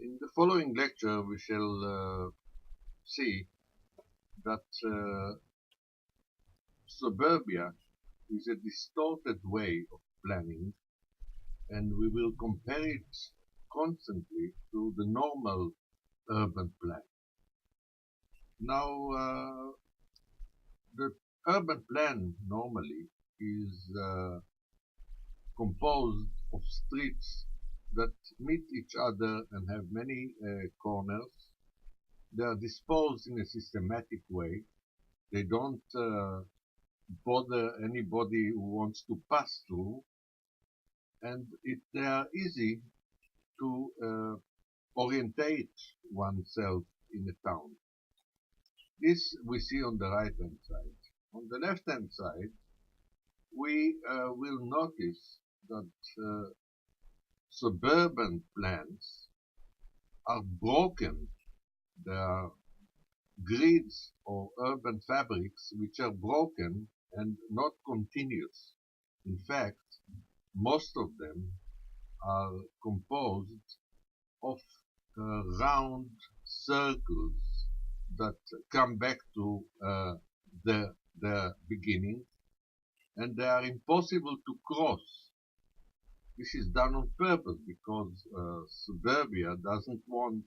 In the following lecture, we shall see that suburbia is a distorted way of planning, and we will compare it constantly to the normal urban plan. Now, the urban plan normally is composed of streets that meet each other and have many corners. They are disposed in a systematic way. They don't bother anybody who wants to pass through, and they are easy to orientate oneself in a town. This we see on the right hand side. On the left hand side, we will notice that suburban plans are broken. There are grids or urban fabrics which are broken and not continuous. In fact, most of them are composed of round circles that come back to the beginning, and they are impossible to cross. This is done on purpose because suburbia doesn't want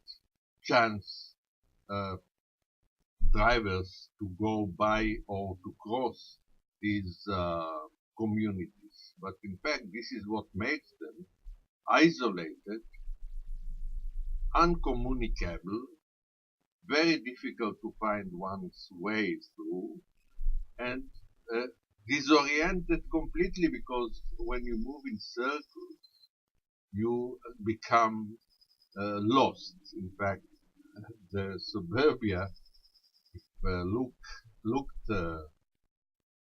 chance drivers to go by or to cross these communities. But in fact, this is what makes them isolated, uncommunicable, very difficult to find one's way through, and disoriented completely, because when you move in circles, you become lost. In fact, the suburbia, if looked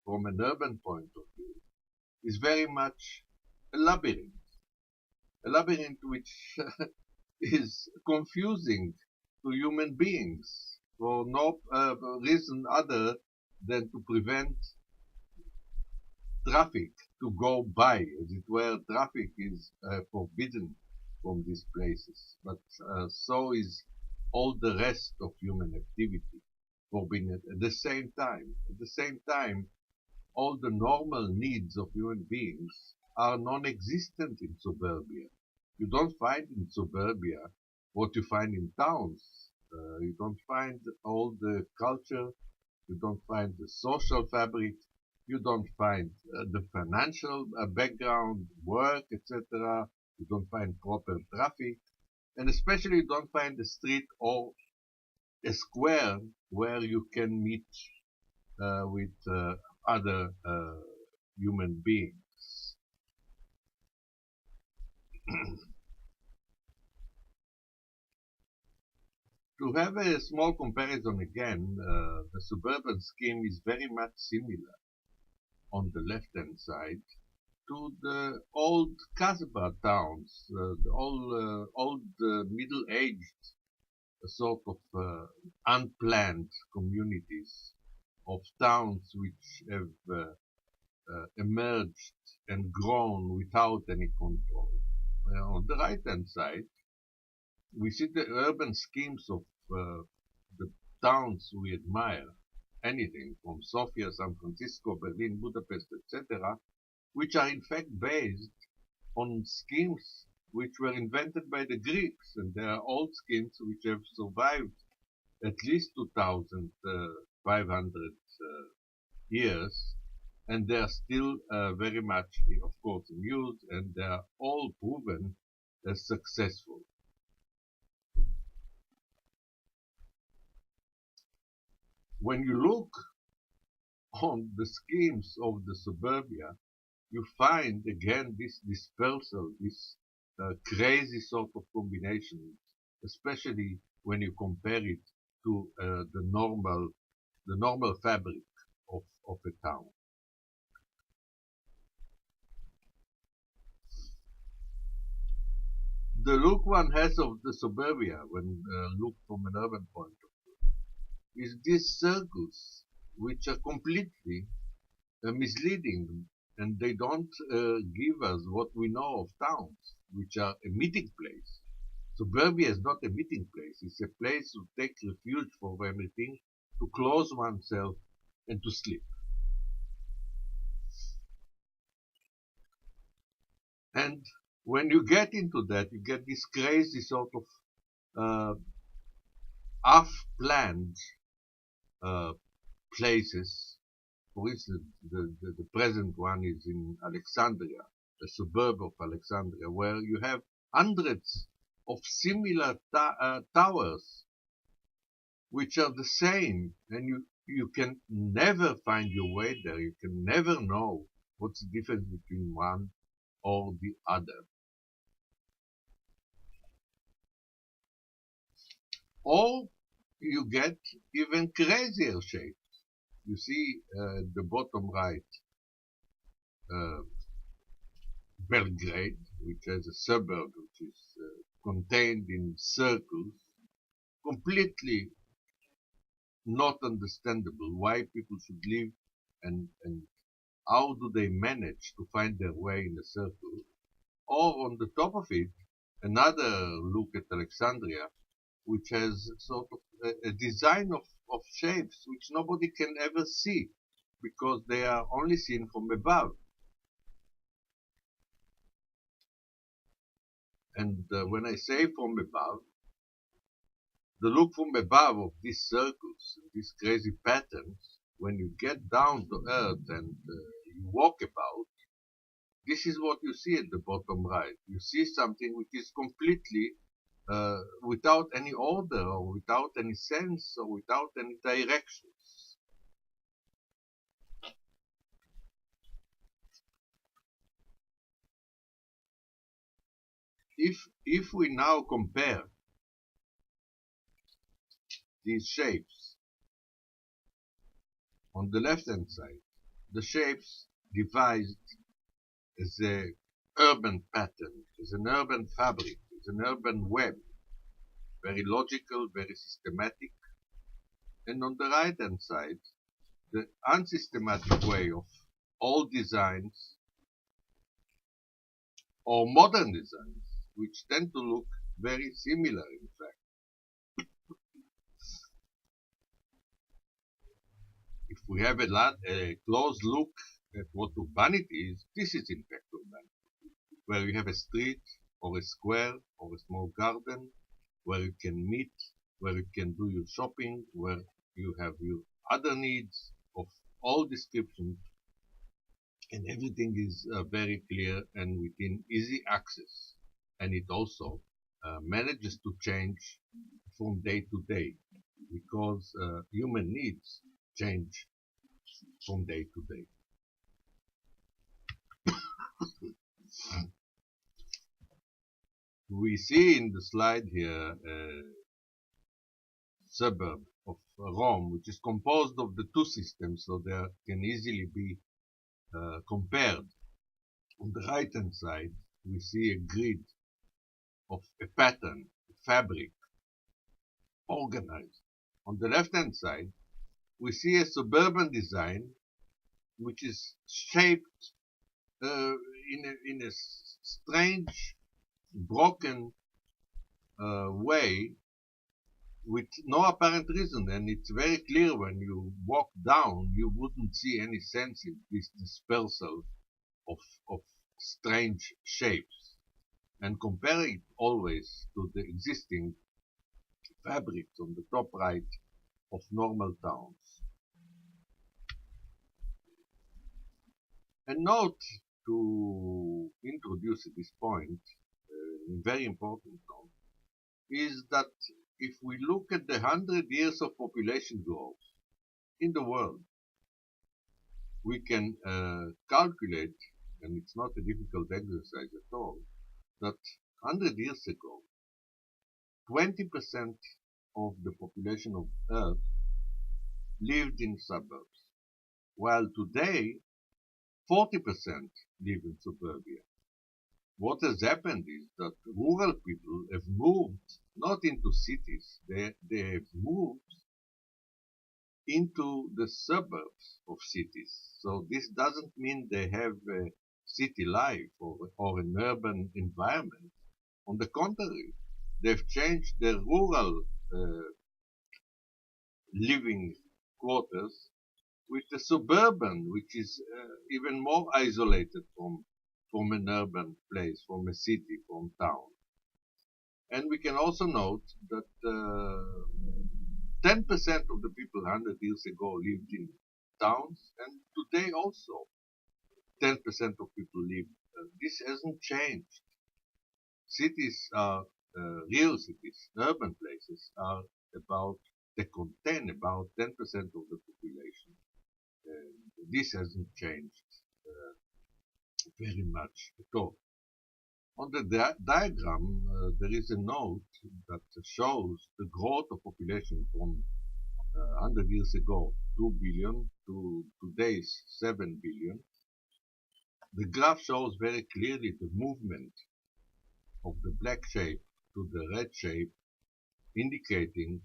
from an urban point of view, is very much a labyrinth which is confusing to human beings for no reason other than to prevent traffic to go by. As it were, traffic is forbidden from these places, but so is all the rest of human activity forbidden at the same time. At the same time, all the normal needs of human beings are non-existent in suburbia. You don't find in suburbia what you find in towns. You don't find all the culture, you don't find the social fabric, you don't find the financial background, work, etc. You don't find proper traffic, and especially you don't find a street or a square where you can meet with other human beings. To have a small comparison again, the suburban scheme is very much similar on the left-hand side to the old Kasbah towns, the old middle-aged sort of unplanned communities of towns which have emerged and grown without any control. On the right-hand side, we see the urban schemes of the towns we admire, anything from Sofia, San Francisco, Berlin, Budapest, etc., which are in fact based on schemes which were invented by the Greeks, and they are old schemes which have survived at least 2,500 years, and they are still very much, of course, in use, and they are all proven as successful. When you look on the schemes of the suburbia, you find again this dispersal, this crazy sort of combination, especially when you compare it to the normal fabric of a town. The look one has of the suburbia, when looked from an urban point of view, is these circles, which are completely misleading, and they don't give us what we know of towns, which are a meeting place. Suburbia is not a meeting place. It's a place to take refuge from everything, to close oneself, and to sleep. And when you get into that, you get this crazy sort of uh, half-planned uh, places. For instance, the present one is in Alexandria, a suburb of Alexandria, where you have hundreds of similar towers, which are the same, and you can never find your way there. You can never know what's the difference between one or the other. Or you get even crazier shapes. You see the bottom right, uh, Belgrade, which has a suburb which is contained in circles, completely not understandable why people should live and how do they manage to find their way in a circle. Or on the top of it, another look at Alexandria, which has sort of a design of shapes which nobody can ever see because they are only seen from above. And when I say from above, the look from above of these circles, these crazy patterns, when you get down to earth and you walk about, this is what you see at the bottom right. You see something which is completely without any order or without any sense or without any directions. If we now compare these shapes on the left hand side, the shapes devised as a urban pattern, as an urban fabric, as an urban web, very logical, very systematic. And on the right hand side, the unsystematic way of old designs or modern designs, which tend to look very similar in fact. If we have a close look at what urbanity is, this is in fact urbanity, where you have a street or a square or a small garden, where you can meet, where you can do your shopping, where you have your other needs of all descriptions, and everything is very clear and within easy access. And it also manages to change from day to day because human needs change from day to day. We see in the slide here a suburb of Rome, which is composed of the two systems, so they can easily be compared. On the right hand side, we see a grid of a pattern, a fabric, organized. On the left hand side, we see a suburban design which is shaped in a strange, broken way with no apparent reason. And it's very clear when you walk down, you wouldn't see any sense in this dispersal of strange shapes. And compare it always to the existing fabrics on the top right of normal towns. A note to introduce at this point, a very important note, is that if we look at the 100 years of population growth in the world, we can calculate, and it's not a difficult exercise at all, that 100 years ago, 20% of the population of Earth lived in suburbs, while today 40% live in suburbia. What has happened is that rural people have moved not into cities, they have moved into the suburbs of cities. So this doesn't mean they have a city life or an urban environment. On the contrary, They've changed their rural living quarters with the suburban, which is even more isolated from an urban place, from a city, from town. And we can also note that 10% of the people 100 years ago lived in towns, and today also 10% of people live. This hasn't changed. Cities are real cities, urban places are about, they contain about 10% of the population. This hasn't changed very much at all. On the diagram, there is a note that shows the growth of population from 100 years ago, 2 billion, to today's 7 billion. The graph shows very clearly the movement of the black shape to the red shape, indicating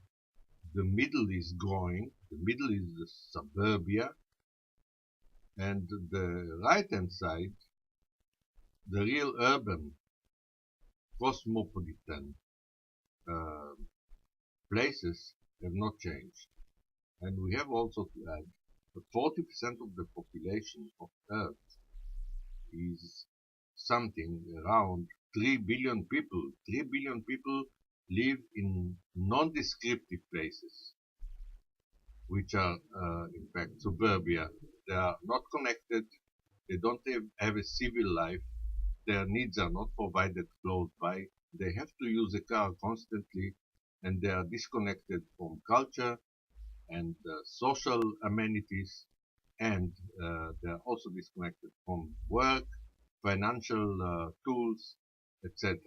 the middle is growing, the middle is the suburbia, and the right hand side, the real urban, cosmopolitan uh, places have not changed. And we have also to add that 40% of the population of Earth is something around 3 billion people. 3 billion people live in non-descriptive places, which are in fact suburbia. They are not connected, they don't have a civil life, their needs are not provided close by, they have to use a car constantly, and they are disconnected from culture and social amenities, and they are also disconnected from work, financial tools, etc.